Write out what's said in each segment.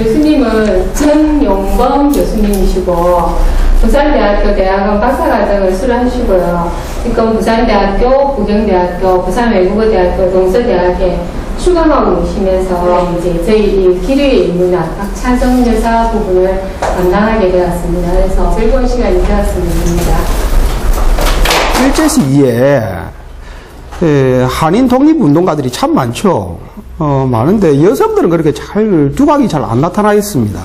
교수님은 전용범 교수님이시고 부산대학교 대학원 박사과정을 수료하시고요. 지금 부산대학교, 부경대학교, 부산외국어대학교, 동서대학에 수강하고 계시면서 이제 저희 기류에 있는 박차정 여사 부분을 담당하게 되었습니다. 그래서 즐거운 시간이 되었으면 합니다. 일제시기에 한인 독립운동가들이 참 많죠. 많은데 여성들은 그렇게 두각이 잘 안 나타나 있습니다.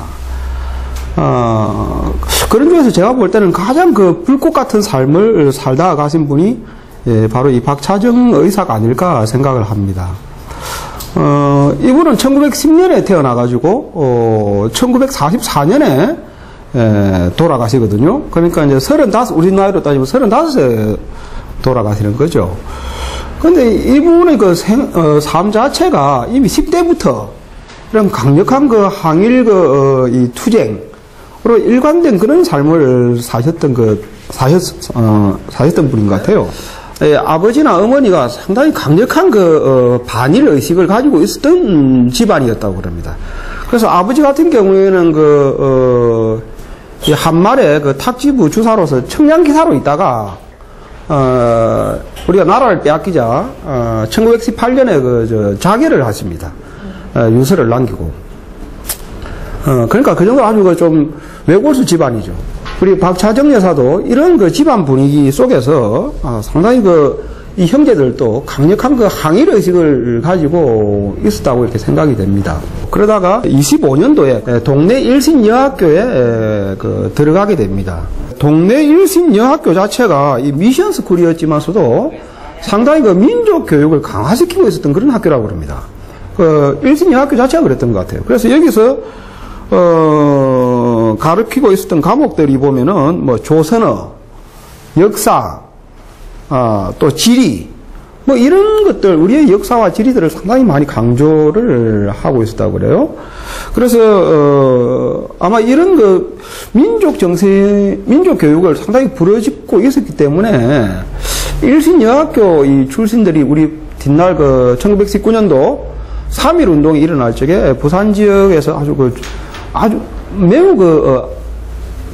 그런 중에서 제가 볼 때는 가장 그 불꽃 같은 삶을 살다 가신 분이 바로 이 박차정 의사가 아닐까 생각을 합니다. 이분은 1910년에 태어나가지고 1944년에 돌아가시거든요. 그러니까 이제 35, 우리 나이로 따지면 35세 돌아가시는 거죠. 근데 이분의 그 삶 자체가 이미 10대부터 이런 강력한 그 항일 이 투쟁으로 일관된 그런 삶을 사셨던 분인 것 같아요. 아버지나 어머니가 상당히 강력한 그 반일 의식을 가지고 있었던 집안이었다고 그럽니다. 그래서 아버지 같은 경우에는 한말에 그 탁지부 주사로서 청량기사로 있다가 우리가 나라를 빼앗기자 1918년에 자결을 하십니다. 유서를 남기고. 그러니까 그 정도 아주 좀 외골수 집안이죠. 우리 박차정 여사도 이런 그 집안 분위기 속에서 상당히 이 형제들도 강력한 그 항일 의식을 가지고 있었다고 이렇게 생각이 됩니다. 그러다가 25년도에 동네 일신여학교에 들어가게 됩니다. 동네 일신여학교 자체가 이 미션 스쿨이었지만서도 상당히 그 민족 교육을 강화시키고 있었던 그런 학교라고 합니다. 일신여학교 자체가 그랬던 것 같아요. 그래서 여기서 가르치고 있었던 과목들이 보면은 뭐 조선어, 역사, 또 지리, 뭐 이런 것들, 우리의 역사와 지리들을 상당히 많이 강조를 하고 있었다고 그래요. 그래서 아마 이런 민족 교육을 상당히 부러짓고 있었기 때문에 일신여학교 이 출신들이 우리 뒷날 1919년도 3.1 운동이 일어날 적에 부산 지역에서 아주 매우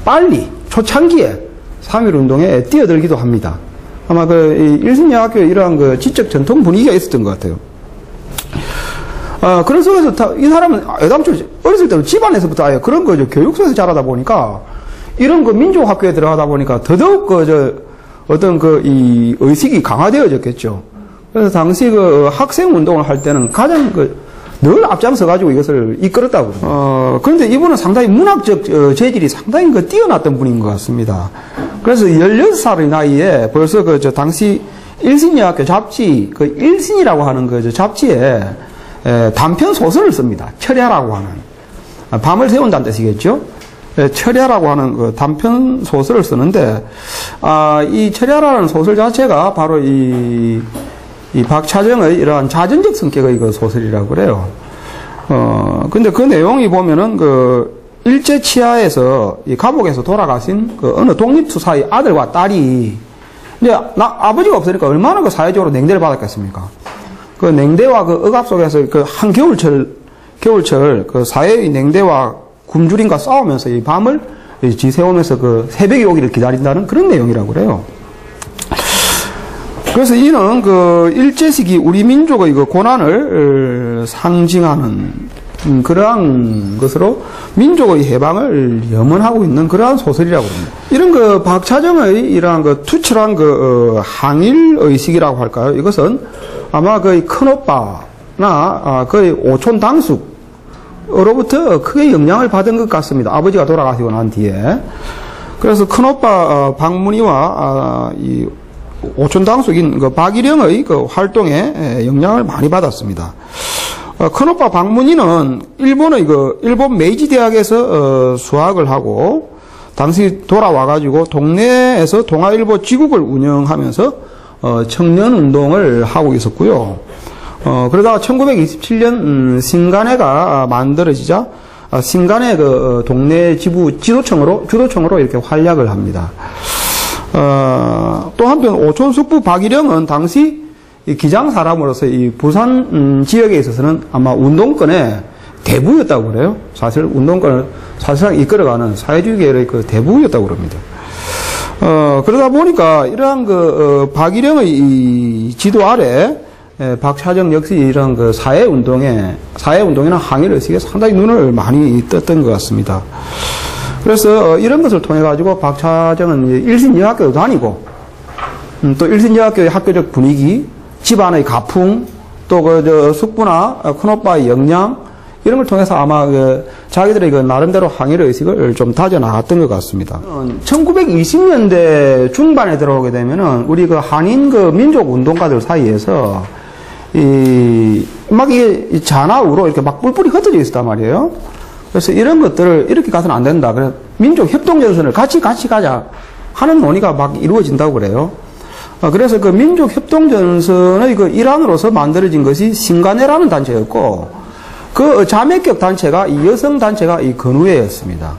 빨리 초창기에 3.1 운동에 뛰어들기도 합니다. 아마 일신여학교에 이러한 지적 전통 분위기가 있었던 것 같아요. 그런 속에서 이 사람은 애당초 어렸을 때부터 집안에서부터 아예 그런 교육소에서 자라다 보니까 이런 민족학교에 들어가다 보니까 더더욱 어떤 이 의식이 강화되어졌겠죠. 그래서 당시 학생 운동을 할 때는 가장 늘 앞장서 가지고 이것을 이끌었다고. 그런데 이분은 상당히 문학적 재질이 상당히 뛰어났던 분인 것 같습니다. 그래서 16살의 나이에 벌써 당시 일신여학교 잡지, 일신이라고 하는 잡지에 단편 소설을 씁니다. 철야라고 하는. 밤을 세운다는 뜻이겠죠? 철야라고 하는 단편 소설을 쓰는데, 이 철야라는 소설 자체가 바로 이 박차정의 이러한 자전적 성격의 소설이라고 그래요. 근데 그 내용이 보면은 일제 치하에서 이 감옥에서 돌아가신 어느 독립투사의 아들과 딸이 이제 아버지가 없으니까 얼마나 사회적으로 냉대를 받았겠습니까? 냉대와 억압 속에서 한 겨울철 사회의 냉대와 굶주림과 싸우면서 이 밤을 지새우면서 새벽이 오기를 기다린다는 그런 내용이라고 그래요. 그래서 이는 일제시기 우리 민족의 고난을 상징하는 그러한 것으로 민족의 해방을 염원하고 있는 그러한 소설이라고 합니다. 이런 박차정의 이러한 투철한 항일 의식이라고 할까요? 이것은 아마 큰오빠나 오촌 당숙으로부터 크게 영향을 받은 것 같습니다. 아버지가 돌아가시고 난 뒤에. 그래서 큰오빠 박문희와 이 오촌 당숙인 박일영의 활동에 영향을 많이 받았습니다. 큰오빠 박문희는 일본 메이지 대학에서 수학을 하고 당시 돌아와가지고 동네에서 동아일보 지국을 운영하면서 청년 운동을 하고 있었고요. 그러다가 1927년 신간회가 만들어지자 신간회 동네 주도청으로 이렇게 활약을 합니다. 또 한편 오촌 숙부 박일영은 당시 이 기장 사람으로서 이 부산 지역에 있어서는 아마 운동권에 대부였다고 그래요. 사실 운동권을 사실상 이끌어가는 사회주의 계열의 그 대부였다고 그럽니다. 그러다 보니까 이러한 박일영의 이 지도 아래 박차정 역시 이런 사회운동이나 항일의식에 상당히 눈을 많이 떴던 것 같습니다. 그래서 이런 것을 통해 가지고 박차정은 일신여학교도 다니고, 또 일신여학교의 학교적 분위기, 집안의 가풍, 또 숙부나 큰오빠의 역량, 이런 걸 통해서 아마 자기들의 나름대로 항일의식을 좀 다져나갔던 것 같습니다. 1920년대 중반에 들어오게 되면은 우리 한인 민족운동가들 사이에서 막 이게 잔아우로 이렇게 막 뿔뿔이 흩어져 있었단 말이에요. 그래서 이런 것들을 이렇게 가서는 안 된다. 그래서 민족협동전선을 같이 가자 하는 논의가 막 이루어진다고 그래요. 그래서 민족협동전선의 일환으로서 만들어진 것이 신간회라는 단체였고, 그 자매격 단체가 이 여성 단체가 이 건우회였습니다.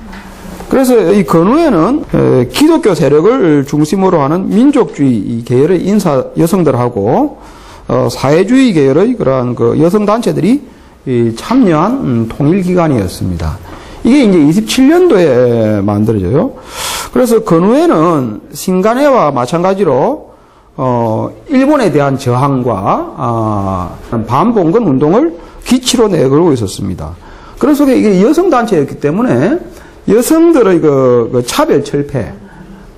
그래서 이 건우회는 기독교 세력을 중심으로 하는 민족주의 계열의 인사 여성들하고 사회주의 계열의 그러한 여성 단체들이 참여한 통일기관이었습니다. 이게 이제 27년도에 만들어져요. 그래서 건우회는 신간회와 마찬가지로 일본에 대한 저항과 반봉건 운동을 기치로 내걸고 있었습니다. 그래서 이게 여성단체였기 때문에 여성들의 차별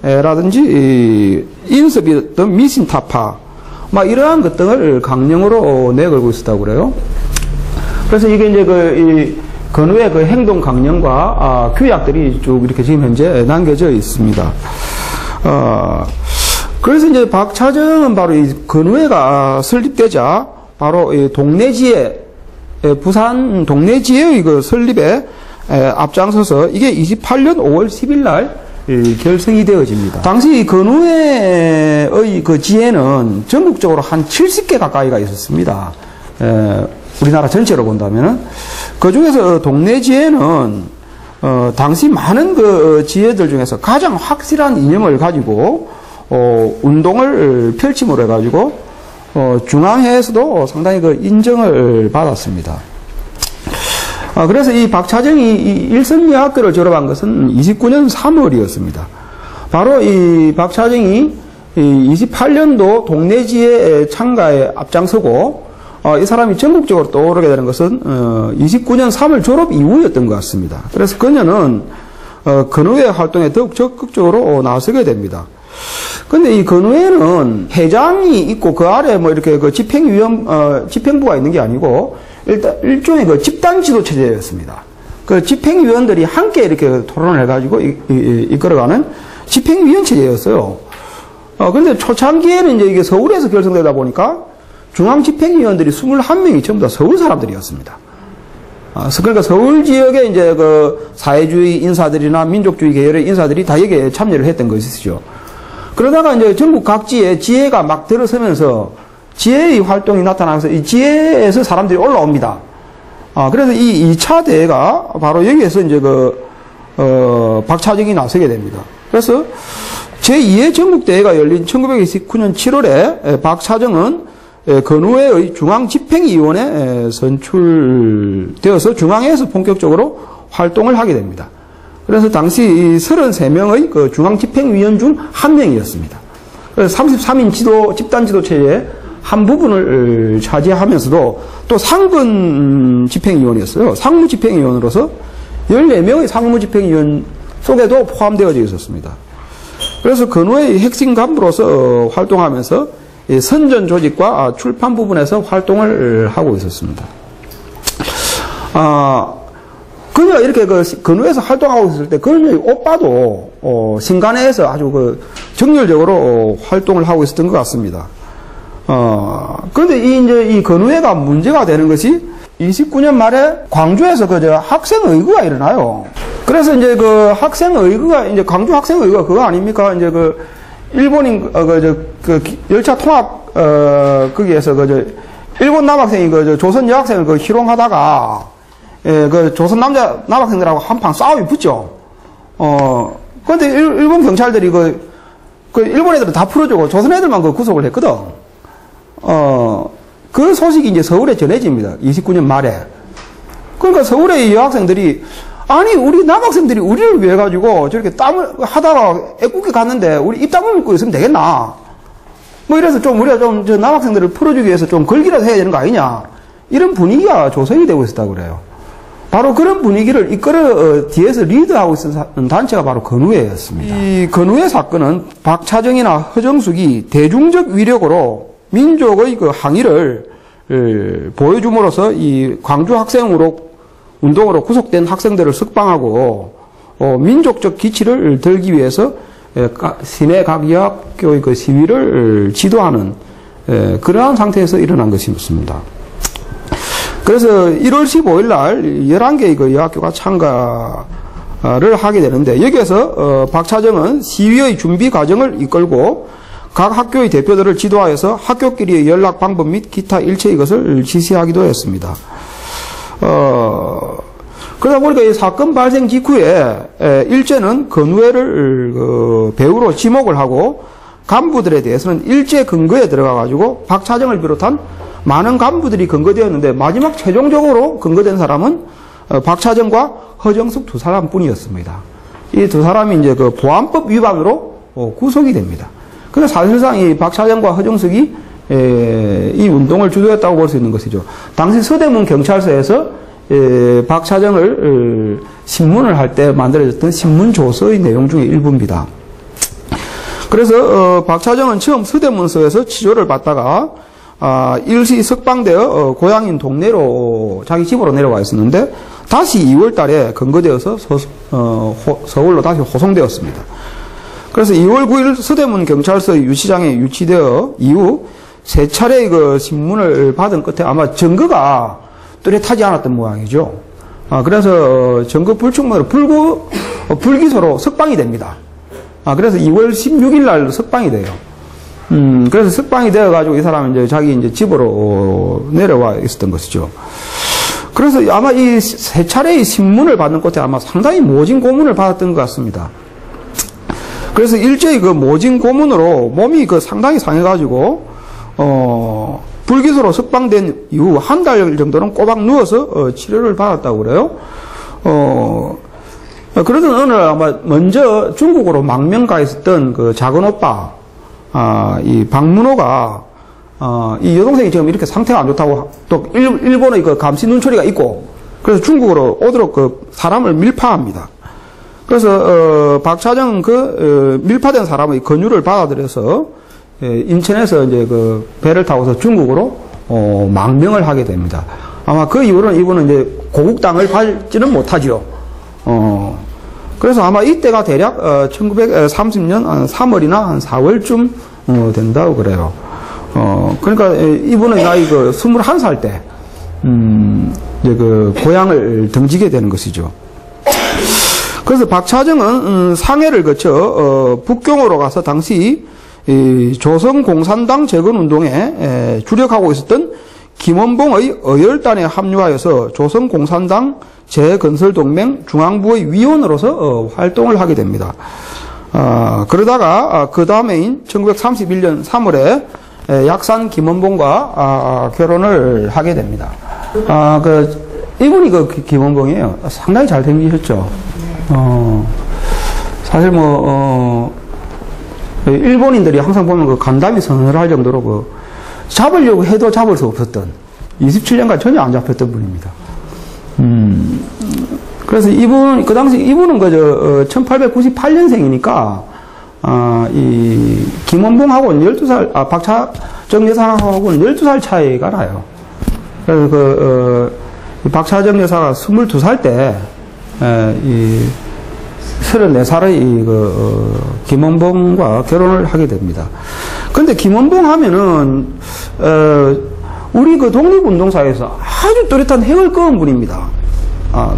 철폐라든지 인습이었던 미신타파, 막 이러한 것 등을 강령으로 내걸고 있었다고 그래요. 그래서 이게 이제 이 건우의 행동 강령과 규약들이 쭉 이렇게 지금 현재 남겨져 있습니다. 그래서 이제 박차정은 바로 이 건우회가 설립되자 바로 이 동네지회, 부산 동네지회의 설립에 앞장서서 이게 28년 5월 10일 날 결성이 되어집니다. 당시 건우회의 지회는 전국적으로 한 70개 가까이가 있었습니다. 우리나라 전체로 본다면은. 그 중에서 동네지회는 당시 많은 지회들 중에서 가장 확실한 이념을 가지고 운동을 펼침으로 해가지고 중앙회에서도 상당히 인정을 받았습니다. 그래서 이 박차정이 일선여학교를 졸업한 것은 29년 3월이었습니다. 바로 이 박차정이 28년도 동네지회 참가에 앞장서고 이 사람이 전국적으로 떠오르게 되는 것은 29년 3월 졸업 이후였던 것 같습니다. 그래서 그녀는 건우회 활동에 더욱 적극적으로 나서게 됩니다. 근데 이 건우회는 회장이 있고 그 아래 뭐 이렇게 집행부가 있는 게 아니고 일단 일종의 집단 지도 체제였습니다. 집행위원들이 함께 이렇게 토론을 해가지고 이끌어가는 집행위원 체제였어요. 그런데 초창기에는 이제 이게 서울에서 결성되다 보니까 중앙 집행위원들이 21명이 전부 다 서울 사람들이었습니다. 그러니까 서울 지역에 이제 사회주의 인사들이나 민족주의 계열의 인사들이 다 여기에 참여를 했던 것이죠. 그러다가 이제 전국 각지에 지혜가 막 들어서면서 지혜의 활동이 나타나면서 이 지혜에서 사람들이 올라옵니다. 그래서 이 2차 대회가 바로 여기에서 이제 박차정이 나서게 됩니다. 그래서 제2회 전국대회가 열린 1929년 7월에 박차정은 건우회의 중앙집행위원회에 선출되어서 중앙회에서 본격적으로 활동을 하게 됩니다. 그래서 당시 33명의 중앙집행위원 중 한 명이었습니다. 그래서 33인 집단 지도 체제의 한 부분을 차지하면서도 또 상근 집행위원이었어요. 상무집행위원으로서 14명의 상무집행위원 속에도 포함되어져 있었습니다. 그래서 건우회의 핵심 간부로서 활동하면서 선전 조직과 출판 부분에서 활동을 하고 있었습니다. 그녀가 이렇게 건우회에서 활동하고 있을 때 그녀의 오빠도 신간회에서 아주 정열적으로 활동을 하고 있었던 것 같습니다. 그런데 이 건우회가 문제가 되는 것이 29년 말에 광주에서 학생의구가 일어나요. 그래서 이제 학생의구가 광주 학생의구가 그거 아닙니까? 이제 일본인 열차 통합 거기에서 일본 남학생이 조선 여학생을 희롱하다가 조선 남학생들하고 한판 싸움이 붙죠. 그런데 일본 경찰들이 일본 애들은 다 풀어주고 조선 애들만 구속을 했거든. 그 소식이 이제 서울에 전해집니다. 29년 말에. 그러니까 서울의 여학생들이 아니 우리 남학생들이 우리를 위해 가지고 저렇게 땀을 하다가 애꿎게 갔는데 우리 입 다물고 있으면 되겠나? 뭐 이래서 좀 우리가 좀 저 남학생들을 풀어주기 위해서 좀 걸기라도 해야 되는 거 아니냐? 이런 분위기가 조성이 되고 있었다고 그래요. 바로 그런 분위기를 이끌어 뒤에서 리드하고 있었던 단체가 바로 건우회였습니다. 이 건우회 사건은 박차정이나 허정숙이 대중적 위력으로 민족의 그 항의를 보여줌으로써 이 광주 학생으로 운동으로 구속된 학생들을 석방하고 민족적 기치를 들기 위해서 시내 각 여학교의 그 시위를 지도하는 그러한 상태에서 일어난 것이었습니다. 그래서 1월 15일 날 11개의 그 여학교가 참가를 하게 되는데 여기에서 박차정은 시위의 준비 과정을 이끌고 각 학교의 대표들을 지도하여서 학교끼리의 연락 방법 및 기타 일체의 것을 지시하기도 했습니다. 그러다 보니까 이 사건 발생 직후에 일제는 건우회를 배후로 지목을 하고 간부들에 대해서는 일제 근거에 들어가 가지고 박차정을 비롯한 많은 간부들이 근거되었는데 마지막 최종적으로 근거된 사람은 박차정과 허정숙 두 사람뿐이었습니다. 이 두 사람이 이제 그 보안법 위반으로 구속이 됩니다. 그래서 사실상 이 박차정과 허정숙이 이 운동을 주도했다고 볼 수 있는 것이죠. 당시 서대문 경찰서에서 박차정을 신문을 할 때 만들어졌던 신문 조서의 내용 중에 일부입니다. 그래서 박차정은 처음 서대문서에서 치조를 받다가 일시 석방되어 고향인 동네로 자기 집으로 내려와 있었는데 다시 2월 달에 근거되어서 서울로 다시 호송되었습니다. 그래서 2월 9일 서대문 경찰서 유치장에 유치되어 이후 세 차례의 그 신문을 받은 끝에 아마 증거가 뚜렷하지 않았던 모양이죠. 그래서 증거 불충분으로 불기소로 석방이 됩니다. 그래서 2월 16일 날 석방이 돼요. 그래서 석방이 되어가지고 이 사람은 이제 자기 이제 집으로 내려와 있었던 것이죠. 그래서 아마 이 세 차례의 신문을 받는 끝에 아마 상당히 모진 고문을 받았던 것 같습니다. 그래서 일제히 그 모진 고문으로 몸이 그 상당히 상해가지고, 불기소로 석방된 이후 한 달 정도는 꼬박 누워서 치료를 받았다고 그래요. 그러던 어느 날 아마 먼저 중국으로 망명 가 있었던 그 작은 오빠, 이 박문호가, 이 여동생이 지금 이렇게 상태가 안 좋다고 또 일본의 그 감시 눈초리가 있고 그래서 중국으로 오도록 그 사람을 밀파합니다. 그래서, 박차정 밀파된 사람의 권유를 받아들여서 인천에서 이제 그 배를 타고서 중국으로 망명을 하게 됩니다. 아마 그 이후로는 이분은 이제 고국 땅을 밟지는 못하지요. 그래서 아마 이때가 대략 1930년 3월이나 한 4월쯤 된다고 그래요. 그러니까 이분은 나이 그 21살 때 이제 그 고향을 등지게 되는 것이죠. 그래서 박차정은 상해를 거쳐 북경으로 가서 당시 조선공산당 재건운동에 주력하고 있었던 김원봉의 어열단에 합류하여서 조선공산당 재건설동맹 중앙부의 위원으로서 활동을 하게 됩니다. 그러다가 그 다음해인 1931년 3월에 약산 김원봉과 결혼을 하게 됩니다. 이분이 그 김원봉이에요. 상당히 잘생기셨죠. 사실 일본인들이 항상 보면 그 간담이 서늘할 정도로 잡으려고 해도 잡을 수 없었던 27년간 전혀 안 잡혔던 분입니다. 그래서 그 당시 이분은 1898년생이니까, 이 김원봉하고는 12살, 박차정 여사하고는 12살 차이가 나요. 그래서 박차정 여사가 22살 때, 34살의 김원봉과 결혼을 하게 됩니다. 근데 김원봉 하면은, 우리 그 독립운동사에서 아주 뚜렷한 핵을 그은 분입니다.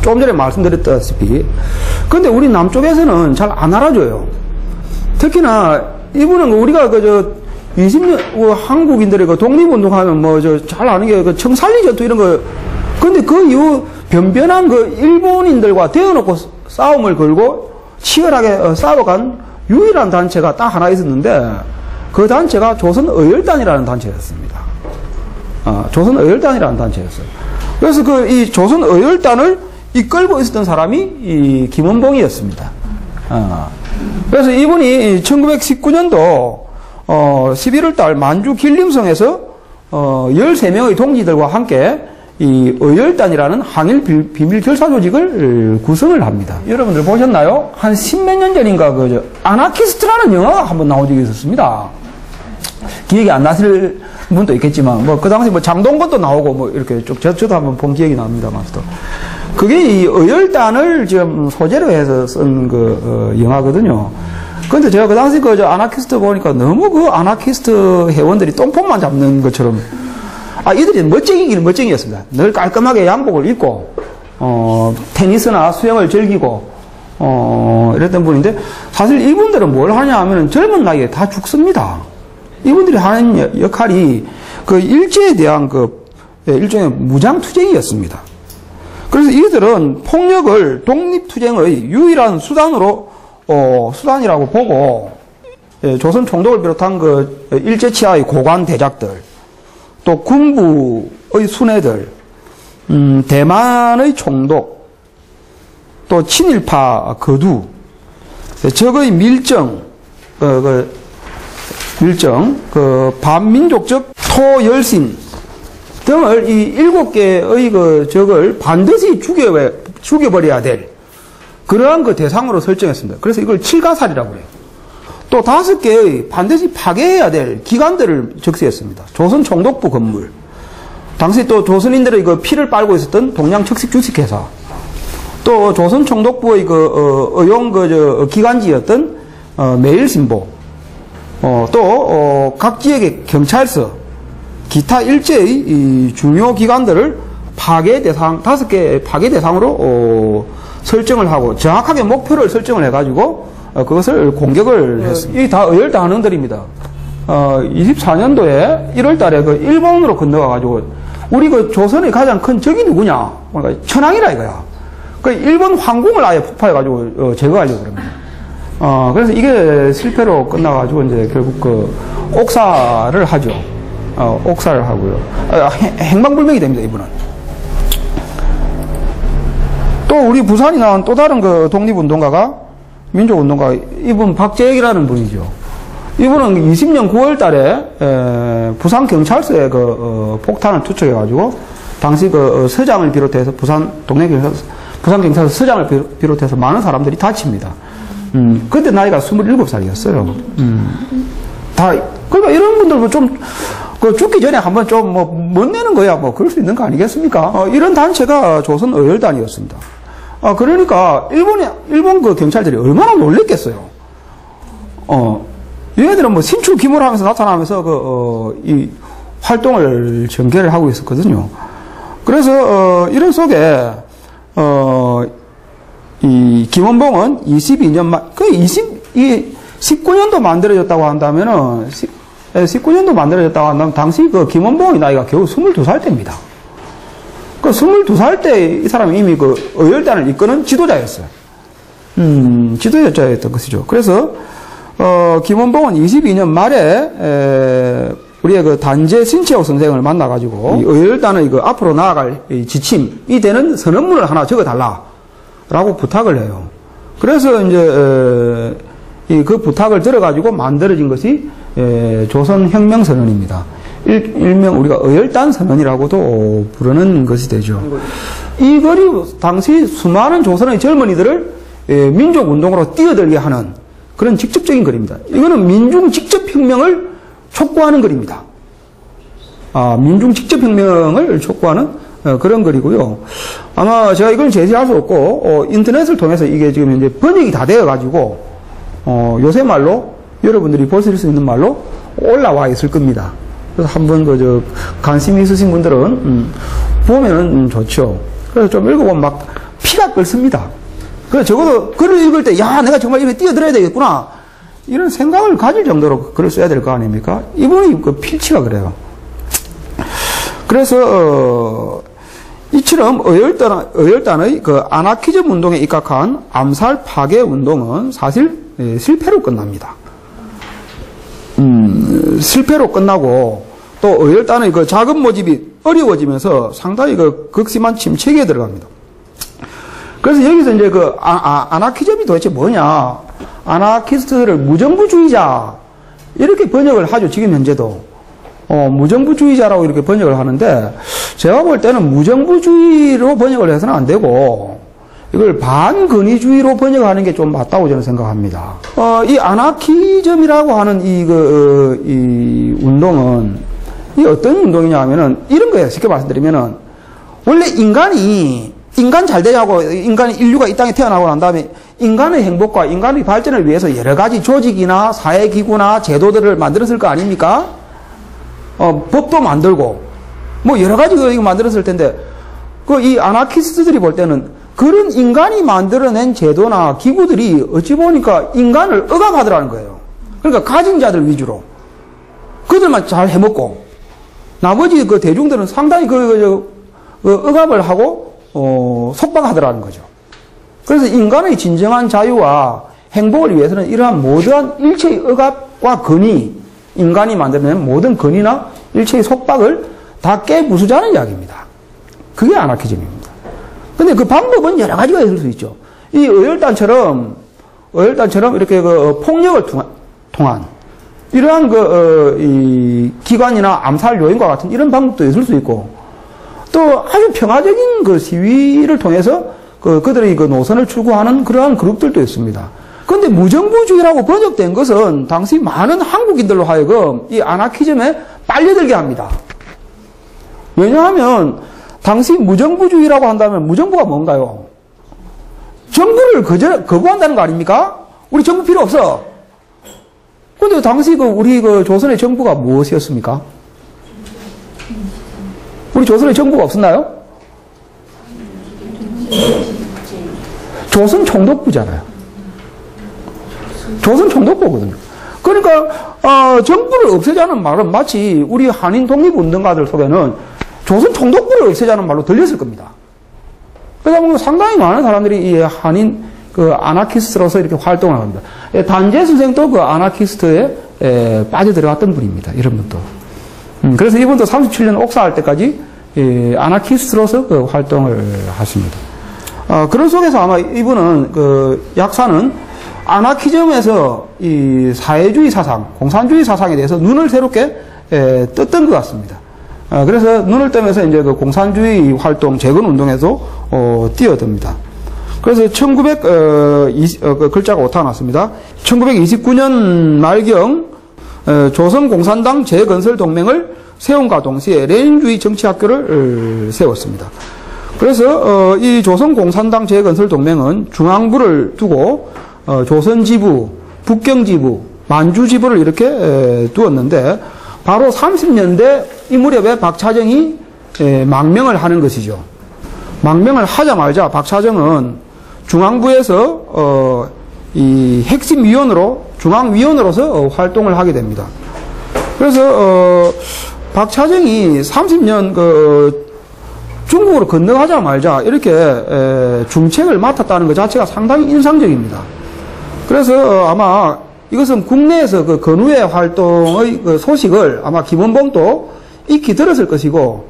조금 전에 말씀드렸다시피. 근데 우리 남쪽에서는 잘 안 알아줘요. 특히나 이분은 우리가 20년, 한국인들의 독립운동하면 잘 아는 게 청산리 전투 이런 거. 근데 그 이후 변변한 일본인들과 대어놓고 싸움을 걸고 치열하게 싸워간 유일한 단체가 딱 하나 있었는데 그 단체가 조선의열단이라는 단체였습니다. 조선의열단이라는 단체였어요. 그래서 이 조선 어열단을 이끌고 있었던 사람이 이 김원봉이었습니다. 그래서 이분이 1919년도 11월 달 만주 길림성에서 13명의 동지들과 함께 이 어열단이라는 항일 비밀 결사 조직을 구성을 합니다. 여러분들 보셨나요? 한 10몇 년 전인가 아나키스트라는 영화가 한번 나온 적이 있었습니다. 기억이 안 나실 분도 있겠지만 그 당시 장동건도 나오고 이렇게 쭉 저도 한번 본 기억이 납니다만 또 그게 이 어열단을 지금 소재로 해서 쓴 영화거든요. 근데 제가 그 당시 아나키스트 보니까 너무 아나키스트 회원들이 똥폼만 잡는 것처럼 이들이 멋쟁이기는 멋쟁이였습니다. 늘 깔끔하게 양복을 입고 테니스나 수영을 즐기고 이랬던 분인데 사실 이분들은 뭘 하냐 하면 젊은 나이에 다 죽습니다. 이분들이 하는 역할이 일제에 대한 일종의 무장투쟁이었습니다. 그래서 이들은 폭력을 독립투쟁의 유일한 수단이라고 보고, 조선 총독을 비롯한 일제 치하의 고관 대작들, 또 군부의 순회들, 대만의 총독, 또 친일파 거두, 적의 밀정, 반민족적 토열신 등을 이 7개의 적을 반드시 죽여버려야 될 그러한 대상으로 설정했습니다. 그래서 이걸 칠가살이라고 해요. 또 5개의 반드시 파괴해야 될 기관들을 적시했습니다. 조선 총독부 건물, 당시 또 조선인들의 피를 빨고 있었던 동양척식주식회사, 또 조선 총독부의 의용 기관지였던 매일신보, 또 각 지역의 경찰서, 기타 일제의 이 중요 기관들을 5개 파괴 대상으로 설정을 하고 정확하게 목표를 설정을 해가지고 그것을 공격을 했습니다. 이 다 어열단 한원들입니다. 24년도에 1월달에 일본으로 건너가가지고 우리 조선의 가장 큰 적이 누구냐? 그러니까 천황이라 이거야. 일본皇宮을 아예 폭파해가지고 제거하려고 그럽니다. 그래서 이게 실패로 끝나가지고 이제 결국 옥사를 하죠. 옥사를 하고요. 행방불명이 됩니다, 이분은. 또 우리 부산이 나온 또 다른 독립운동가가, 민족운동가, 이분 박재익이라는 분이죠. 이분은 20년 9월 달에, 부산경찰서에 폭탄을 투척해가지고, 당시 서장을 비롯해서 부산경찰서 서장을 비롯해서 많은 사람들이 다칩니다. 그때 나이가 27살이었어요. 그러니까 이런 분들 좀, 죽기 전에 한번 좀 못 내는 거야. 그럴 수 있는 거 아니겠습니까? 이런 단체가 조선 어열단이었습니다. 그러니까 일본 경찰들이 얼마나 놀랬겠어요. 얘네들은 신출 기물하면서 나타나면서 이 활동을 전개를 하고 있었거든요. 그래서 이런 속에 이 김원봉은 22년 만, 19년도 만들어졌다고 한다면은 19년도 만들어졌다고 한다면 당시 김원봉의 나이가 겨우 22살 때입니다. 22살 때 이 사람이 이미 어열단을 이끄는 지도자였어요. 지도자였던 것이죠. 그래서 김원봉은 22년 말에 우리의 단재 신채옥 선생을 만나가지고 이 어열단의 앞으로 나아갈 지침이 되는 선언문을 하나 적어달라라고 부탁을 해요. 그래서 이제 그 부탁을 들어가지고 만들어진 것이 조선혁명선언입니다. 일명 우리가 어열단 선언이라고도 부르는 것이 되죠. 이 글이 당시 수많은 조선의 젊은이들을 민족운동으로 뛰어들게 하는 그런 직접적인 글입니다. 이거는 민중 직접혁명을 촉구하는 글입니다. 민중 직접혁명을 촉구하는 그런 글이고요. 아마 제가 이걸 제시할 수 없고 인터넷을 통해서 이게 지금 이제 번역이 다 되어가지고 요새 말로 여러분들이 보실 수 있는 말로 올라와 있을 겁니다. 그래서 한번 관심이 있으신 분들은 보면은 좋죠. 그래서 좀 읽어보면 막 피가 끓습니다. 그래서 적어도 글을 읽을 때 야 내가 정말 이렇게 뛰어들어야 되겠구나 이런 생각을 가질 정도로 글을 써야 될 거 아닙니까? 이분이 필치가 그래요. 그래서 이처럼 어열단의 아나키즘 운동에 입각한 암살 파괴 운동은 사실 실패로 끝납니다. 실패로 끝나고 또 어열단의 자금 모집이 어려워지면서 상당히 그 극심한 침체기에 들어갑니다. 그래서 여기서 이제 그 아나키즘이 도대체 뭐냐? 아나키스트를 무정부주의자 이렇게 번역을 하죠. 지금 현재도 무정부주의자라고 이렇게 번역을 하는데 제가 볼 때는 무정부주의로 번역을 해서는 안 되고 이걸 반근위주의로 번역하는 게 좀 맞다고 저는 생각합니다. 이 아나키즘이라고 하는 이 운동은 이 어떤 운동이냐 하면은 이런 거예요. 쉽게 말씀드리면은 원래 인간 잘 되자고 인류가 이 땅에 태어나고 난 다음에 인간의 행복과 인간의 발전을 위해서 여러 가지 조직이나 사회기구나 제도들을 만들었을 거 아닙니까? 법도 만들고 뭐 여러 가지 이거 만들었을 텐데 그 이 아나키스트들이 볼 때는 그런 인간이 만들어낸 제도나 기구들이 어찌 보니까 인간을 억압하더라는 거예요. 그러니까 가진 자들 위주로 그들만 잘 해먹고 나머지 그 대중들은 상당히 그 억압을 하고 속박하더라는 거죠. 그래서 인간의 진정한 자유와 행복을 위해서는 이러한 모든 일체의 억압과 근위, 인간이 만들어낸 모든 근위나 일체의 속박을 다 깨부수자는 이야기입니다. 그게 아나키즘입니다. 근데 그 방법은 여러 가지가 있을 수 있죠. 이 의열단처럼 이렇게 그 폭력을 통한 이러한 이 기관이나 암살 요인과 같은 이런 방법도 있을 수 있고 또 아주 평화적인 그 시위를 통해서 그들의 그 노선을 추구하는 그러한 그룹들도 있습니다. 그런데 무정부주의라고 번역된 것은 당시 많은 한국인들로 하여금 이 아나키즘에 빨려들게 합니다. 왜냐하면 당시 무정부주의라고 한다면 무정부가 뭔가요? 정부를 거부한다는 거 아닙니까? 우리 정부 필요 없어. 근데 당시 우리 조선의 정부가 무엇이었습니까? 우리 조선의 정부가 없었나요? 조선 총독부잖아요. 조선 총독부거든요. 그러니까 정부를 없애자는 말은 마치 우리 한인 독립운동가들 속에는 조선 총독부를 없애자는 말로 들렸을 겁니다. 그러다 보면 상당히 많은 사람들이 이 한인 아나키스트로서 이렇게 활동을 합니다. 단재 선생도 그 아나키스트에 빠져들어갔던 분입니다. 이런 분도. 그래서 이분도 37년 옥사할 때까지 아나키스트로서 그 활동을 하십니다. 그런 속에서 아마 이분은 약사는 아나키즘에서 이 사회주의 사상, 공산주의 사상에 대해서 눈을 새롭게 떴던 것 같습니다. 그래서 눈을 뜨면서 이제 그 공산주의 활동, 재건 운동에도 뛰어듭니다. 그래서 글자가 오타 났습니다. 1929년 말경 조선공산당 재건설 동맹을 세움과 동시에 레닌주의 정치학교를 세웠습니다. 그래서 이 조선공산당 재건설 동맹은 중앙부를 두고 조선지부, 북경지부, 만주지부를 이렇게 두었는데 바로 30년대 이 무렵에 박차정이 망명을 하는 것이죠. 망명을 하자마자 박차정은 중앙부에서 이 핵심 위원으로 중앙위원으로서 활동을 하게 됩니다. 그래서 박차정이 30년 중국으로 건너가자 말자 이렇게 중책을 맡았다는 것 자체가 상당히 인상적입니다. 그래서 아마 이것은 국내에서 그 건우회 활동의 그 소식을 아마 김원봉도 익히 들었을 것이고,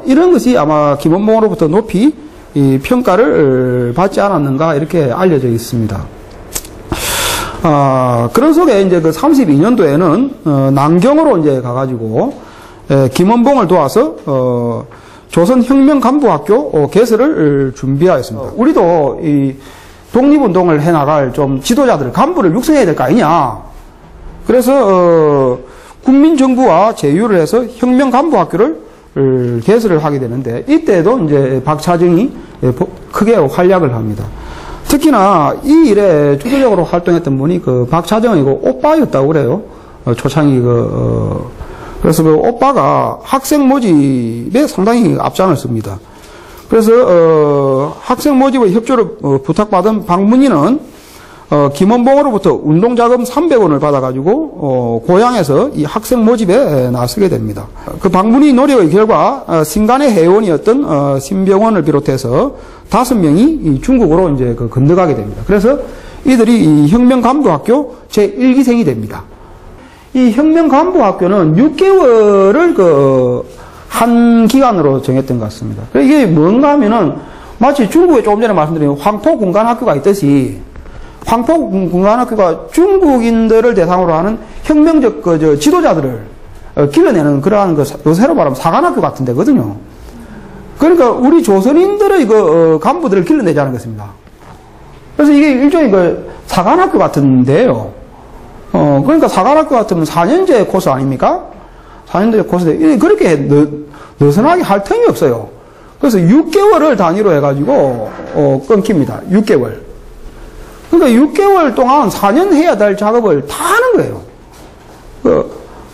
이런 것이 아마 김원봉으로부터 높이 이 평가를 받지 않았는가 이렇게 알려져 있습니다. 그런 속에 이제 그 32년도에는 남경으로 이제 가가지고 김원봉을 도와서 조선혁명간부학교 개설을 준비하였습니다. 우리도 이 독립운동을 해나갈 좀 지도자들, 간부를 육성해야 될 거 아니냐. 그래서 국민정부와 제휴를 해서 혁명간부학교를 개설을 하게 되는데 이때도 이제 박차정이 크게 활약을 합니다. 특히나 이 일에 주도적으로 활동했던 분이 그 박차정이고 오빠였다고 그래요. 초창기 그래서 그 오빠가 학생 모집에 상당히 앞장을 씁니다. 그래서 학생 모집의 협조를 부탁받은 박문희는 김원봉으로부터 운동자금 300원을 받아가지고 고향에서 이 학생 모집에 나서게 됩니다. 그 박문희 노력의 결과 신간의 회원이었던 신병원을 비롯해서 5명이 중국으로 이제 건너가게 됩니다. 그래서 이들이 이 혁명간부학교 제1기생이 됩니다. 이 혁명간부학교는 6개월을 한 기간으로 정했던 것 같습니다. 이게 뭔가 하면은 마치 중국에 조금 전에 말씀드린 황토군간학교가 있듯이 황토군간학교가 중국인들을 대상으로 하는 혁명적 지도자들을 길러내는 그러한 요새로 말하면 사관학교 같은 데거든요. 그러니까 우리 조선인들의 간부들을 길러내자는 것입니다. 그래서 이게 일종의 사관학교 같은데요. 그러니까 사관학교 같으면 4년제 코스 아닙니까? 4년제 코스인데 그렇게 느슨하게 할 틈이 없어요. 그래서 6개월을 단위로 해가지고 끊깁니다. 6개월. 그러니까 6개월 동안 4년 해야 될 작업을 다 하는 거예요.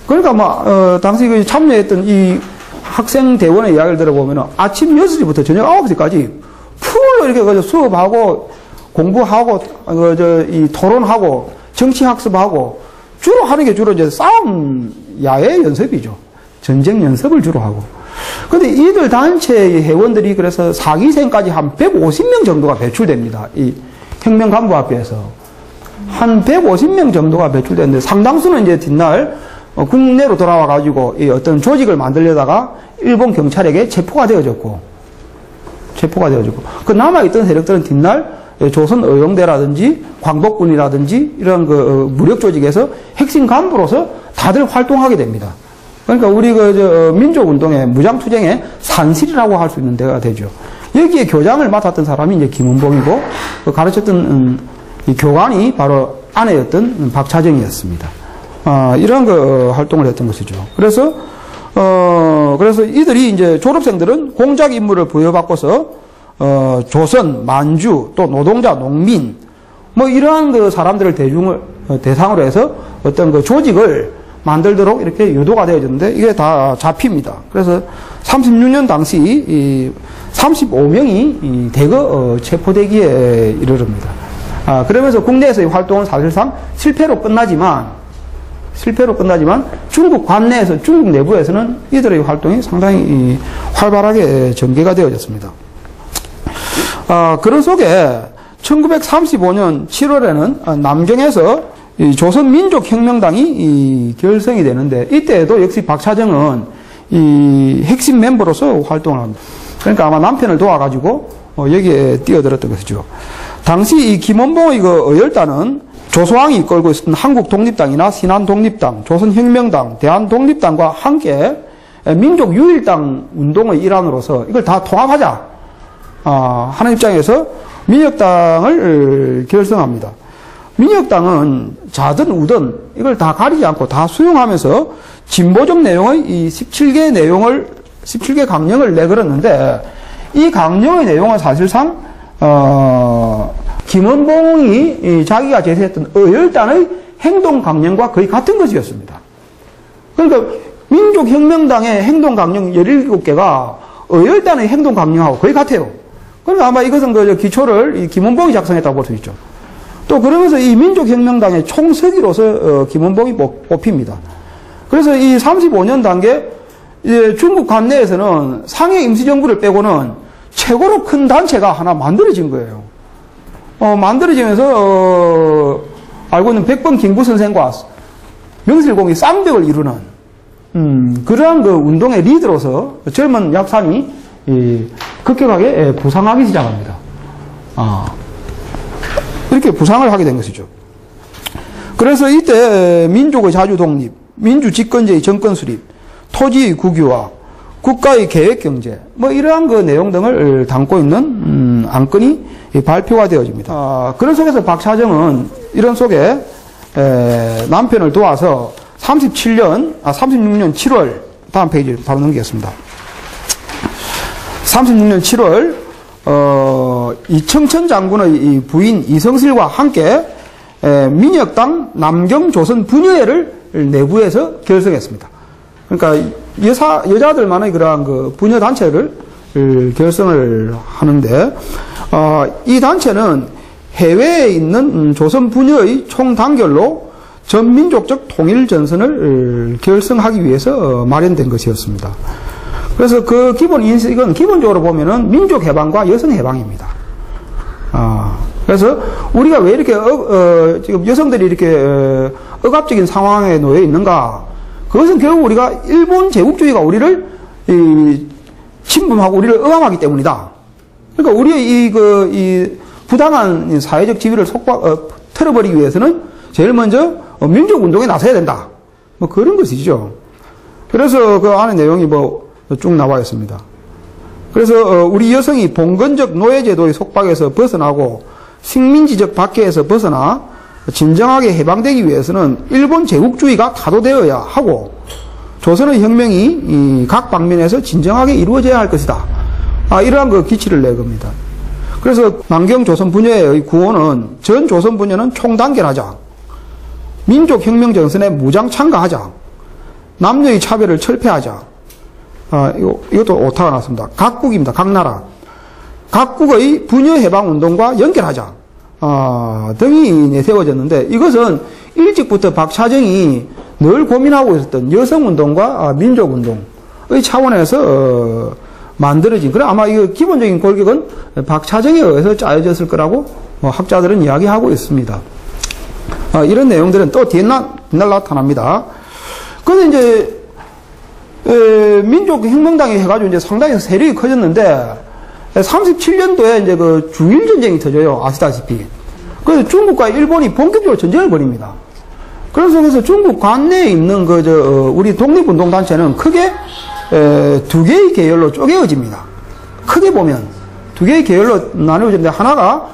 그러니까 당시 참여했던 이 학생 대원의 이야기를 들어보면 아침 6시부터 저녁 9시까지 풀로 이렇게 수업하고 공부하고 이 토론하고 정치학습하고 주로 하는 게 주로 이제 싸움 야외 연습이죠. 전쟁 연습을 주로 하고. 근데 이들 단체의 회원들이 그래서 사기생까지 한 150명 정도가 배출됩니다. 이 혁명간부학교에서. 한 150명 정도가 배출되는데 상당수는 이제 뒷날 국내로 돌아와가지고 이 어떤 조직을 만들려다가 일본 경찰에게 체포가 되어졌고. 그 남아있던 세력들은 뒷날 조선 의용대라든지 광복군이라든지 이런 무력 조직에서 핵심 간부로서 다들 활동하게 됩니다. 그러니까 우리 민족운동의 무장투쟁의 산실이라고 할 수 있는 데가 되죠. 여기에 교장을 맡았던 사람이 이제 김은봉이고 가르쳤던 이 교관이 바로 아내였던 박차정이었습니다. 이런 활동을 했던 것이죠. 그래서 이들이 이제 졸업생들은 공작 임무를 부여받고서 조선, 만주, 또 노동자, 농민, 이러한 사람들을 대상으로 해서 어떤 조직을 만들도록 이렇게 유도가 되어졌는데 이게 다 잡힙니다. 그래서 36년 당시 35명이 대거 체포되기에 이르릅니다. 그러면서 국내에서의 활동은 사실상 실패로 끝나지만 중국 관내에서, 중국 내부에서는 이들의 활동이 상당히 활발하게 전개가 되어졌습니다. 그런 속에 1935년 7월에는 남경에서 조선민족혁명당이 결성이 되는데 이때에도 역시 박차정은 이 핵심 멤버로서 활동을 합니다. 그러니까 아마 남편을 도와가지고 여기에 뛰어들었던 것이죠. 당시 이 김원봉의 의열단은 조소왕이 이끌고 있었던 한국독립당이나 신한독립당, 조선혁명당, 대한독립당과 함께 민족유일당 운동의 일환으로서 이걸 다 통합하자 하는 입장에서 민혁당을 결성합니다. 민혁당은 자든 우든 이걸 다 가리지 않고 다 수용하면서 진보적 내용의 이 17개 강령을 내걸었는데 이 강령의 내용은 사실상 김원봉이 자기가 제시했던 의열단의 행동 강령과 거의 같은 것이었습니다. 그러니까 민족혁명당의 행동 강령 17개가 의열단의 행동 강령하고 거의 같아요. 그러니까 아마 이것은 기초를 이 김원봉이 작성했다고 볼 수 있죠. 또 그러면서 이 민족혁명당의 총서기로서 김원봉이 뽑힙니다. 그래서 이 35년 단계 중국 관내에서는 상해 임시정부를 빼고는 최고로 큰 단체가 하나 만들어진 거예요. 만들어지면서 알고 있는 백범 김구 선생과 명실공히 쌍벽을 이루는 그러한 운동의 리더로서 젊은 약산이 급격하게 부상하기 시작합니다. 이렇게 부상을 하게 된 것이죠. 그래서 이때 민족의 자주 독립, 민주 집권제의 정권 수립, 토지의 국유화, 국가의 계획 경제, 이러한 내용 등을 담고 있는 안건이 발표가 되어집니다. 그런 속에서 박차정은 이런 속에 남편을 도와서 36년 7월 다음 페이지 바로 넘기겠습니다. 36년 7월 이청천 장군의 이 부인 이성실과 함께 민혁당 남경조선 분여회를 내부에서 결성했습니다. 그러니까 여자들만의 그러한 분여 단체를 결성을 하는데 이 단체는 해외에 있는 조선 분여의 총단결로 전민족적 통일 전선을 결성하기 위해서 마련된 것이었습니다. 그래서 그 기본 인식은 기본적으로 보면은 민족 해방과 여성 해방입니다. 그래서 우리가 왜 이렇게 지금 여성들이 이렇게 억압적인 상황에 놓여 있는가? 그것은 결국 우리가 일본 제국주의가 우리를 침범하고 우리를 억압하기 때문이다. 그러니까 우리의 이 부당한 사회적 지위를 틀어버리기 위해서는 제일 먼저 민족 운동에 나서야 된다. 뭐 그런 것이죠. 그래서 그 안에 내용이 쭉 나와 있습니다. 그래서 우리 여성이 봉건적 노예제도의 속박에서 벗어나고 식민지적 박해에서 벗어나 진정하게 해방되기 위해서는 일본 제국주의가 타도되어야 하고 조선의 혁명이 각 방면에서 진정하게 이루어져야 할 것이다. 이러한 그 기치를 내 겁니다. 그래서 만경 조선 분야의 구호는 전 조선 분야는 총단결하자. 민족혁명 전선에 무장 참가하자. 남녀의 차별을 철폐하자. 이것도 오타가 났습니다. 각국입니다. 각 나라. 각국의 분여해방운동과 연결하자. 등이 내세워졌는데 이것은 일찍부터 박차정이 늘 고민하고 있었던 여성운동과 민족운동의 차원에서 만들어진, 그래 아마 이 기본적인 골격은 박차정에 의해서 짜여졌을 거라고 학자들은 이야기하고 있습니다. 이런 내용들은 또 뒤날 나타납니다. 그런데 이제 민족혁명당이 해가지고 이제 상당히 세력이 커졌는데 37년도에 이제 그 중일 전쟁이 터져요. 아시다시피. 그래서 중국과 일본이 본격적으로 전쟁을 벌입니다. 그래서 중국 관내에 있는 우리 독립운동단체는 크게 두 개의 계열로 쪼개어집니다. 크게 보면 두 개의 계열로 나누어지는데 하나가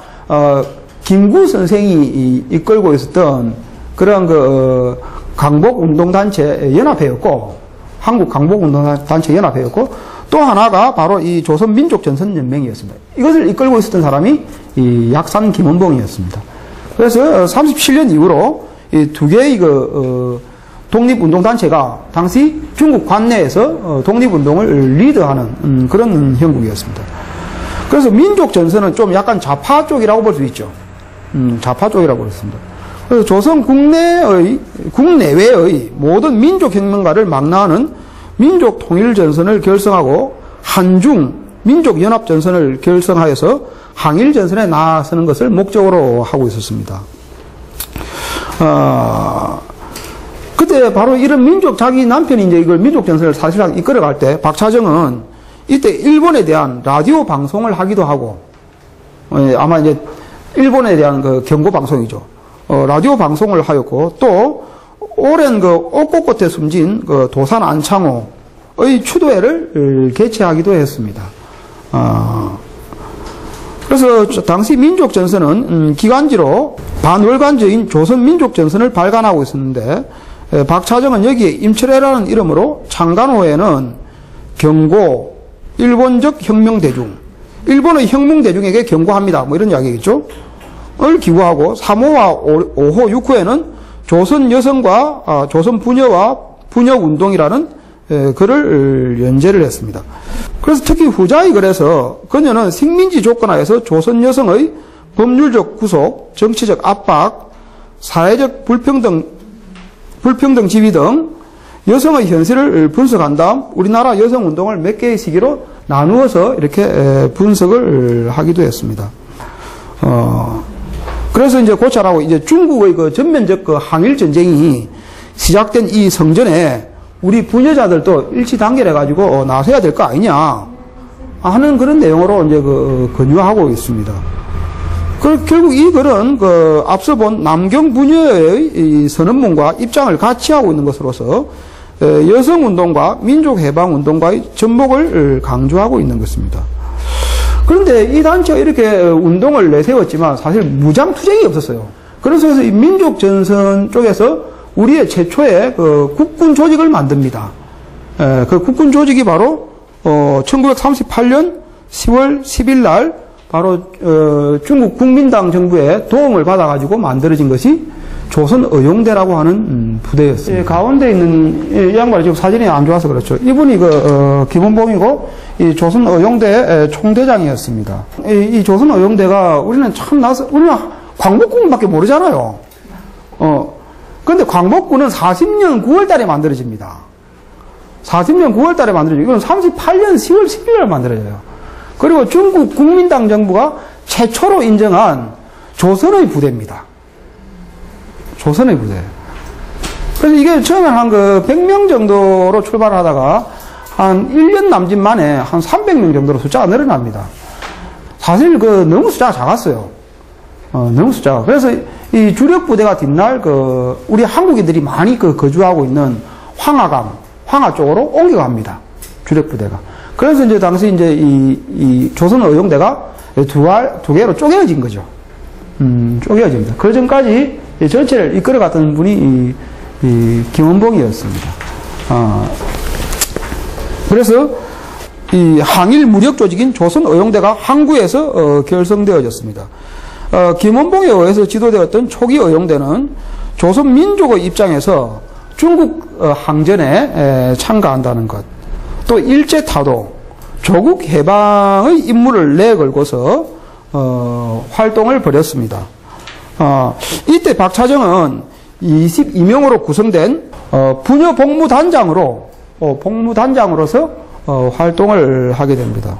김구 선생이 이끌고 있었던 그런 강복운동단체 연합회였고, 한국 강복운동단체 연합회였고, 또 하나가 바로 이 조선민족전선연맹이었습니다. 이것을 이끌고 있었던 사람이 이 약산 김원봉이었습니다. 그래서 37년 이후로 이 두 개의 독립운동단체가 당시 중국 관내에서 독립운동을 리드하는 그런 형국이었습니다. 그래서 민족전선은 좀 약간 좌파 쪽이라고 볼 수 있죠. 좌파 쪽이라고 그랬습니다. 그래서 조선 국내외의 모든 민족혁명가를 망라하는 민족통일전선을 결성하고 한중 민족연합전선을 결성하여서 항일전선에 나서는 것을 목적으로 하고 있었습니다. 그때 바로 이런 자기 남편이 이제 이걸 민족전선을 사실상 이끌어갈 때 박차정은 이때 일본에 대한 라디오 방송을 하기도 하고, 아마 이제 일본에 대한 그 경고 방송이죠. 라디오 방송을 하였고, 또 오랜 옥고꽃에 숨진 도산 안창호의 추도회를 개최하기도 했습니다. 그래서 당시 민족전선은 기관지로 반월간제인 조선민족전선을 발간하고 있었는데, 박차정은 여기에 임철회라는 이름으로 창간호에는 경고, 일본적 혁명대중, 일본의 혁명대중에게 경고합니다. 뭐 이런 이야기겠죠. 을 기고하고 3호와 5호, 6호에는 조선 여성과 조선 부녀와 부녀운동이라는 글을 연재를 했습니다. 그래서 특히 후자의 글에서 그녀는 식민지 조건하에서 조선 여성의 법률적 구속, 정치적 압박, 사회적 불평등 지위 등 여성의 현실을 분석한 다음 우리나라 여성운동을 몇 개의 시기로 나누어서 이렇게 분석을 하기도 했습니다. 그래서 이제 고찰하고 이제 중국의 전면적 항일전쟁이 시작된 이 성전에 우리 부녀자들도 일치단결해가지고 나서야 될 거 아니냐 하는 그런 내용으로 이제 권유하고 있습니다. 결국 이 글은 앞서 본 남경 부녀의 선언문과 입장을 같이 하고 있는 것으로서 여성운동과 민족해방운동과의 접목을 강조하고 있는 것입니다. 그런데 이 단체가 이렇게 운동을 내세웠지만 사실 무장투쟁이 없었어요. 그래서 이 민족전선 쪽에서 우리의 최초의 국군 조직을 만듭니다. 그 국군 조직이 바로 1938년 10월 10일 날 바로 중국 국민당 정부의 도움을 받아가지고 만들어진 것이 조선의용대라고 하는 부대였습니다. 가운데 있는 이 양반이 지금 사진이 안 좋아서 그렇죠. 이분이 김원봉이고 이 조선의용대 총대장이었습니다. 이 조선의용대가 우리는 우리는 광복군밖에 모르잖아요. 그런데 광복군은 40년 9월 달에 만들어집니다. 40년 9월 달에 만들어져요. 이건 38년 10월 10일 날 만들어져요. 그리고 중국 국민당 정부가 최초로 인정한 조선의 부대입니다. 조선의 부대. 그래서 이게 처음에 한 100명 정도로 출발하다가 한 1년 남짓 만에 한 300명 정도로 숫자가 늘어납니다. 사실 너무 숫자가 작았어요. 너무 숫자가. 그래서 이 주력 부대가 뒷날 우리 한국인들이 많이 거주하고 있는 황하강, 황하 쪽으로 옮겨갑니다. 주력 부대가. 그래서 이제 당시 이제 이 조선 의용대가 두 개로 쪼개어진 거죠. 쪼개어집니다. 그 전까지 전체를 이끌어갔던 분이 이 김원봉이었습니다. 그래서 이 항일 무력 조직인 조선 의용대가 항구에서 결성되어졌습니다. 김원봉에 의해서 지도되었던 초기 의용대는 조선 민족의 입장에서 중국 항전에 참가한다는 것, 또 일제타도, 조국 해방의 임무를 내걸고서 활동을 벌였습니다. 이때 박차정은 22명으로 구성된 부녀 복무단장으로서 활동을 하게 됩니다.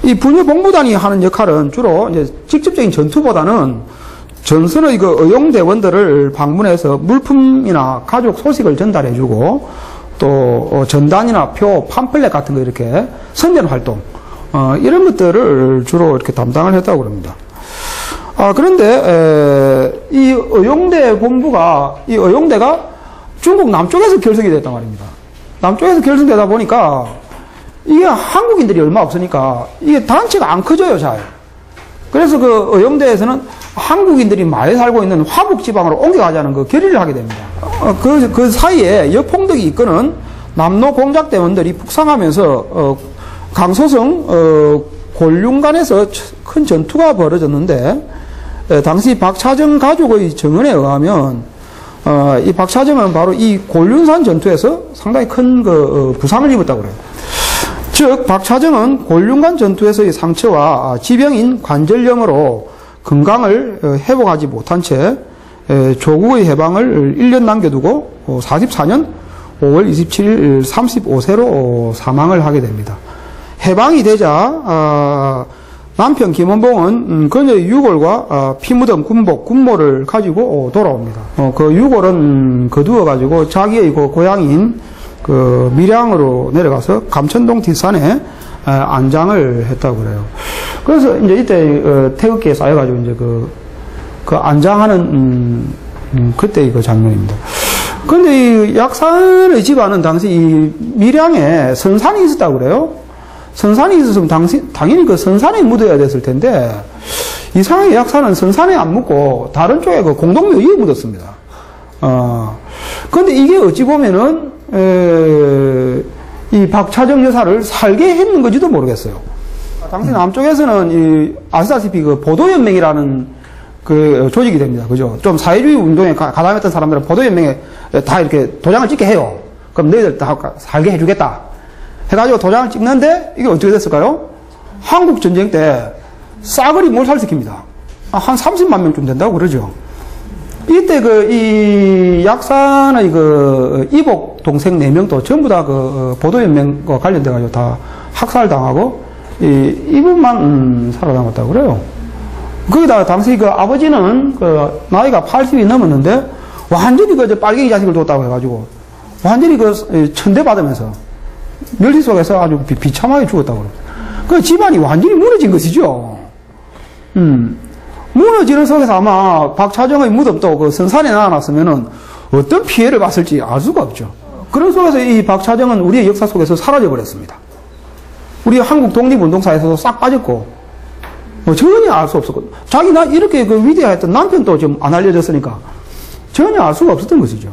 이 부녀 복무단이 하는 역할은 주로 이제 직접적인 전투보다는 전선의 의용대원들을 방문해서 물품이나 가족 소식을 전달해주고 또 전단이나 표, 팜플렛 같은 거 이렇게 선전 활동 이런 것들을 주로 이렇게 담당을 했다고 합니다. 그런데 이 의용대가 중국 남쪽에서 결성이 됐단 말입니다. 남쪽에서 결성되다 보니까 이게 한국인들이 얼마 없으니까 이게 단체가 안 커져요, 잘. 그래서 의용대에서는 한국인들이 많이 살고 있는 화북 지방으로 옮겨가자는 결의를 하게 됩니다. 그 사이에 역폭덕이 이끄는 남로 공작대원들이 북상하면서 강소성 곤륜간에서 큰 전투가 벌어졌는데 당시 박차정 가족의 증언에 의하면 이 박차정은 바로 이 곤륜산 전투에서 상당히 큰 부상을 입었다고 그래요. 즉 박차정은 곤륜간 전투에서의 상처와 지병인 관절염으로 건강을 회복하지 못한 채 조국의 해방을 1년 남겨두고 44년 5월 27일 35세로 사망을 하게 됩니다. 해방이 되자 남편 김원봉은 그녀의 유골과 피 묻은 군모를 가지고 돌아옵니다. 그 유골은 거두어가지고 자기의 고향인 밀양으로 내려가서 감천동 뒷산에 안장을 했다고 그래요. 그래서 이제 이때 태극기에 쌓여가지고 이제 그 안장하는 그때 장면입니다. 그런데 이 약산의 집안은 당시 이 밀양에 선산이 있었다고 그래요. 선산이 있었으면 당연히 선산에 묻어야 됐을 텐데 이상하게 약산은 선산에 안 묻고 다른 쪽에 공동묘지에 묻었습니다. 그런데 이게 어찌 보면은 이 박차정 여사를 살게 했는 건지도 모르겠어요. 당시 남쪽에서는 아시다시피 보도연맹이라는 조직이 됩니다. 그죠? 좀 사회주의 운동에 가담했던 사람들은 보도연맹에 다 이렇게 도장을 찍게 해요. 그럼 너희들 다 살게 해주겠다. 해가지고 도장을 찍는데 이게 어떻게 됐을까요? 한국 전쟁 때 싸그리 몰살시킵니다. 한 30만 명쯤 된다고 그러죠. 이때 이 약산의 이복 동생 4명도 전부 다 보도연맹과 관련돼가지고 다 학살당하고 이분만 살아남았다고 그래요. 거기다가 당시 아버지는 나이가 80이 넘었는데 완전히 빨갱이 자식을 뒀다고 해가지고 완전히 천대받으면서 멸시 속에서 아주 비참하게 죽었다고 그래요. 집안이 완전히 무너진 것이죠. 무너지는 속에서 아마 박차정의 무덤도 선산에 놔놨으면은 어떤 피해를 봤을지 알 수가 없죠. 그런 속에서 이 박차정은 우리의 역사 속에서 사라져 버렸습니다. 우리 한국 독립운동사에서도 싹 빠졌고, 전혀 알 수 없었거든요. 자기 이렇게 위대했던 남편도 좀 안 알려졌으니까 전혀 알 수가 없었던 것이죠.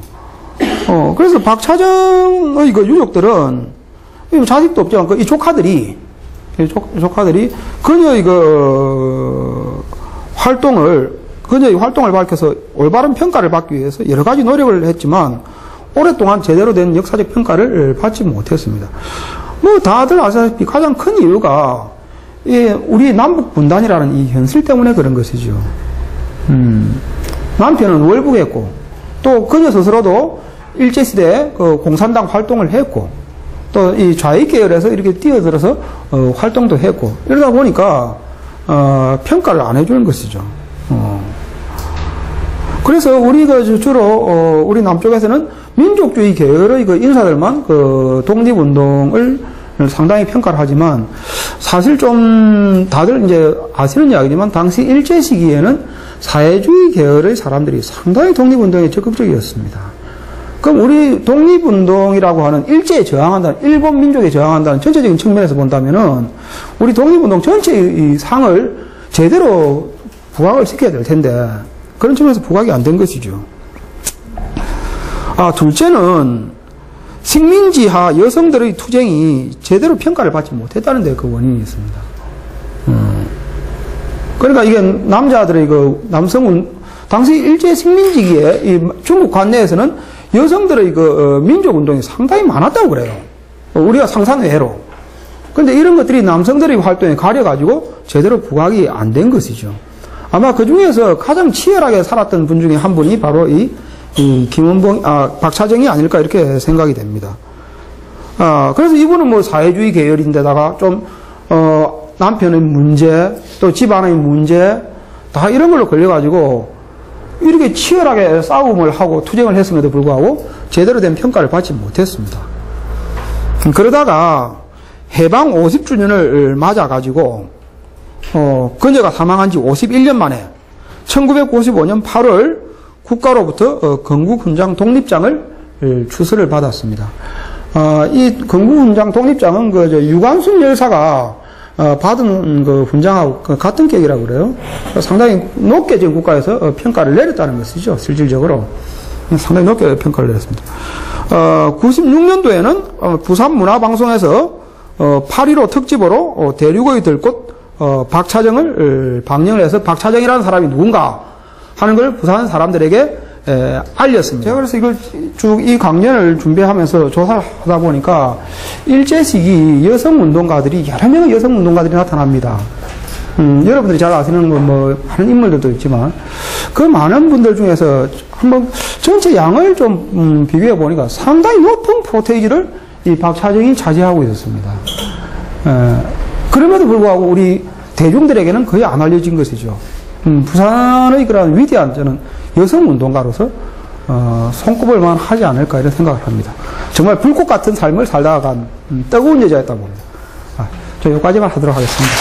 그래서 박차정의 유족들은 자식도 없지만 이 조카들이 그녀의 그녀의 활동을 밝혀서 올바른 평가를 받기 위해서 여러 가지 노력을 했지만 오랫동안 제대로 된 역사적 평가를 받지 못했습니다. 다들 아시다시피 가장 큰 이유가 우리 남북 분단이라는 이 현실 때문에 그런 것이죠. 남편은 월북했고 또 그녀 스스로도 일제시대에 공산당 활동을 했고 또 이 좌익 계열에서 이렇게 뛰어들어서 활동도 했고 이러다 보니까 평가를 안 해주는 것이죠. 그래서 우리가 주로 우리 남쪽에서는 민족주의 계열의 그 인사들만 그 독립운동을 상당히 평가를 하지만 사실 좀 다들 이제 아시는 이야기지만 당시 일제 시기에는 사회주의 계열의 사람들이 상당히 독립운동에 적극적이었습니다. 그럼 우리 독립운동이라고 하는 일제에 저항한다는, 일본 민족에 저항한다는 전체적인 측면에서 본다면은 우리 독립운동 전체의 이 상을 제대로 부각을 시켜야 될 텐데 그런 측면에서 부각이 안 된 것이죠. 둘째는 식민지하 여성들의 투쟁이 제대로 평가를 받지 못했다는 데 그 원인이 있습니다. 그러니까 이게 남자들의 그 당시 일제 식민지기에 이 중국 관내에서는 여성들의 그 민족운동이 상당히 많았다고 그래요. 우리가 상상 외로. 근데 이런 것들이 남성들의 활동에 가려가지고 제대로 부각이 안 된 것이죠. 아마 그 중에서 가장 치열하게 살았던 분 중에 한 분이 바로 이 박차정이 아닐까 이렇게 생각이 됩니다. 그래서 이분은 뭐 사회주의 계열인데다가 좀, 남편의 문제, 또 집안의 문제, 다 이런 걸로 걸려가지고 이렇게 치열하게 싸움을 하고 투쟁을 했음에도 불구하고 제대로 된 평가를 받지 못했습니다. 그러다가 해방 50주년을 맞아가지고, 근저가 사망한 지 51년 만에 1995년 8월 국가로부터 건국훈장 독립장을 추서를 받았습니다. 이 건국훈장 독립장은 그 유관순 열사가 받은 그 훈장하고 같은 격이라고 그래요. 상당히 높게 지금 국가에서 평가를 내렸다는 것이죠. 실질적으로 상당히 높게 평가를 내렸습니다. 96년도에는 부산문화방송에서 8.15 특집으로 대륙의 들꽃 박차정을 방영을 해서 박차정이라는 사람이 누군가 하는 걸 부산 사람들에게 알렸습니다. 제가 그래서 이걸 쭉 이 강연을 준비하면서 조사를 하다 보니까 일제 시기 여성운동가들이 여러 명의 여성운동가들이 나타납니다. 여러분들이 잘 아시는 뭐 많은 인물들도 있지만 그 많은 분들 중에서 한번 전체 양을 좀 비교해 보니까 상당히 높은 프로테이지를 이 박차정이 차지하고 있었습니다. 그럼에도 불구하고 우리 대중들에게는 거의 안 알려진 것이죠. 부산의 그런 위대한 저는 여성운동가로서 손꼽을만 하지 않을까 이런 생각을 합니다. 정말 불꽃 같은 삶을 살다가 간 뜨거운 여자였다고 봅니다. 저 여기까지만 하도록 하겠습니다.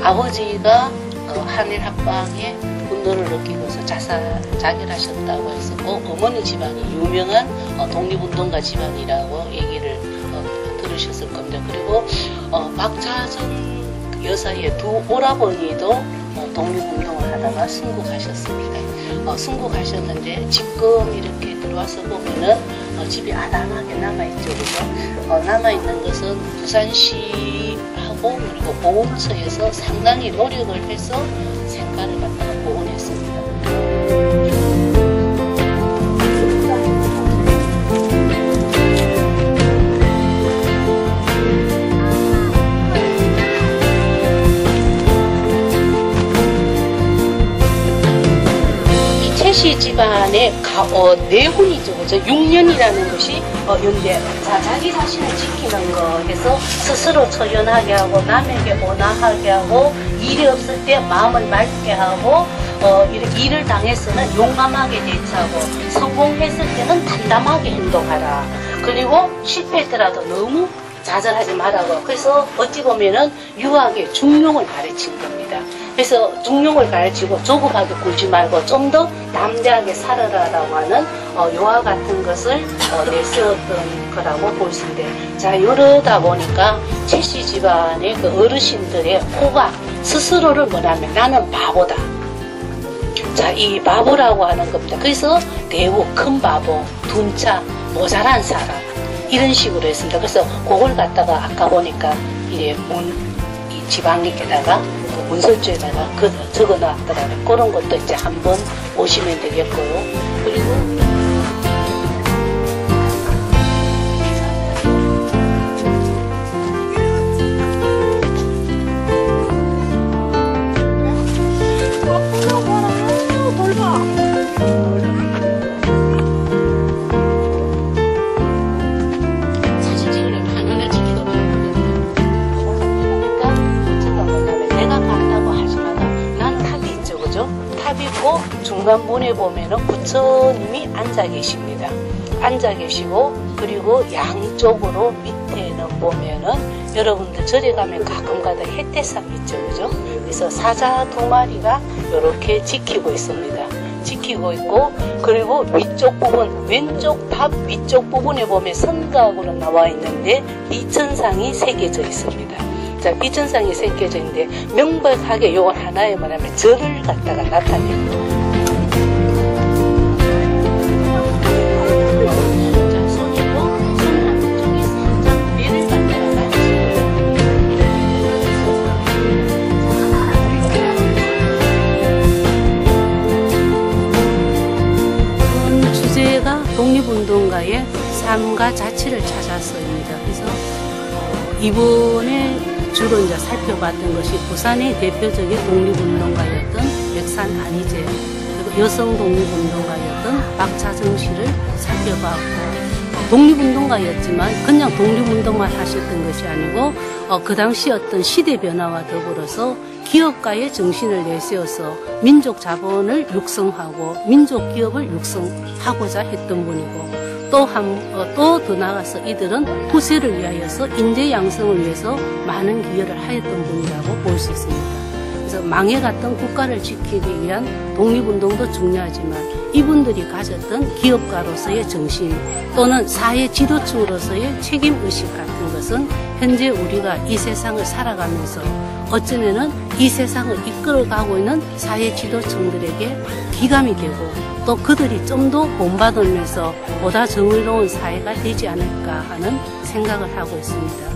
아버지가 한일 합방에 분노를 느끼고서 자결하셨다고 해서 어머니 집안이 유명한 독립운동가 집안이라고 얘기를 들으셨을 겁니다. 그리고 박차정 여사의 두 오라버니도 독립운동을 하다가 순국하셨습니다. 순국하셨는데 지금 이렇게 들어와서 보면은 집이 아담하게 남아있죠. 그죠? 남아있는 것은 부산시하고 그리고 보훈처에서 상당히 노력을 해서 생가를 갖다가 보훈했습니다. 최씨 집안의 내훈이죠. 그죠? 6년이라는 것이 연대. 자, 자기 자신을 지키는 거 해서 스스로 처연하게 하고 남에게 온화하게 하고 일이 없을 때 마음을 맑게 하고 일을 당했으면 용감하게 대처하고 성공했을 때는 담담하게 행동하라. 그리고 실패했더라도 너무 좌절하지 말라고. 그래서 어찌 보면은 유학의 중용을 가르친 겁니다. 그래서 중용을 가르치고 조급하게 굴지 말고 좀 더 담대하게 살아라라고 하는 요와 같은 것을 내세웠던 거라고 볼 수 있는데, 자, 이러다 보니까 최씨 집안의 그 어르신들의 호가 스스로를 뭐냐면 나는 바보다. 자, 이 바보라고 하는 겁니다. 그래서 대우, 큰 바보, 둔차, 모자란 사람 이런 식으로 했습니다. 그래서 그걸 갖다가 아까 보니까 이제 이 지방리에다가 문설주에다가 적어놨더라고요. 그런 것도 이제 한번 보시면 되겠고요. 그리고 대표님이 앉아 계십니다. 앉아 계시고 그리고 양쪽으로 밑에는 보면은 여러분들 절에 가면 가끔가다 햇대상 있죠, 그죠? 그래서 사자 2마리가 이렇게 지키고 있습니다. 지키고 있고 그리고 위쪽 부분 왼쪽 탑 위쪽 부분에 보면 성각으로 나와 있는데 비천상이 새겨져 있습니다. 자, 비천상이 새겨져 있는데 명백하게 요건 하나에 말하면 절을 갖다가 나타냅니다. 독립운동가의 삶과 자취를 찾아서입니다. 그래서 이번에 주로 이제 살펴봤던 것이 부산의 대표적인 독립운동가였던 백산 안희재, 그리고 여성 독립운동가였던 박차정 씨를 살펴봤고, 독립운동가였지만 그냥 독립운동만 하셨던 것이 아니고 그 당시 어떤 시대 변화와 더불어서 기업가의 정신을 내세워서 민족 자본을 육성하고 민족 기업을 육성하고자 했던 분이고, 또 더 나아가서 이들은 후세를 위하여서 인재 양성을 위해서 많은 기여를 하였던 분이라고 볼 수 있습니다. 그래서 망해갔던 국가를 지키기 위한 독립운동도 중요하지만 이분들이 가졌던 기업가로서의 정신 또는 사회 지도층으로서의 책임의식 같은 것은 현재 우리가 이 세상을 살아가면서 어쩌면은 이 세상을 이끌어가고 있는 사회 지도층들에게 기감이 되고 또 그들이 좀 더 본받으면서 보다 정의로운 사회가 되지 않을까 하는 생각을 하고 있습니다.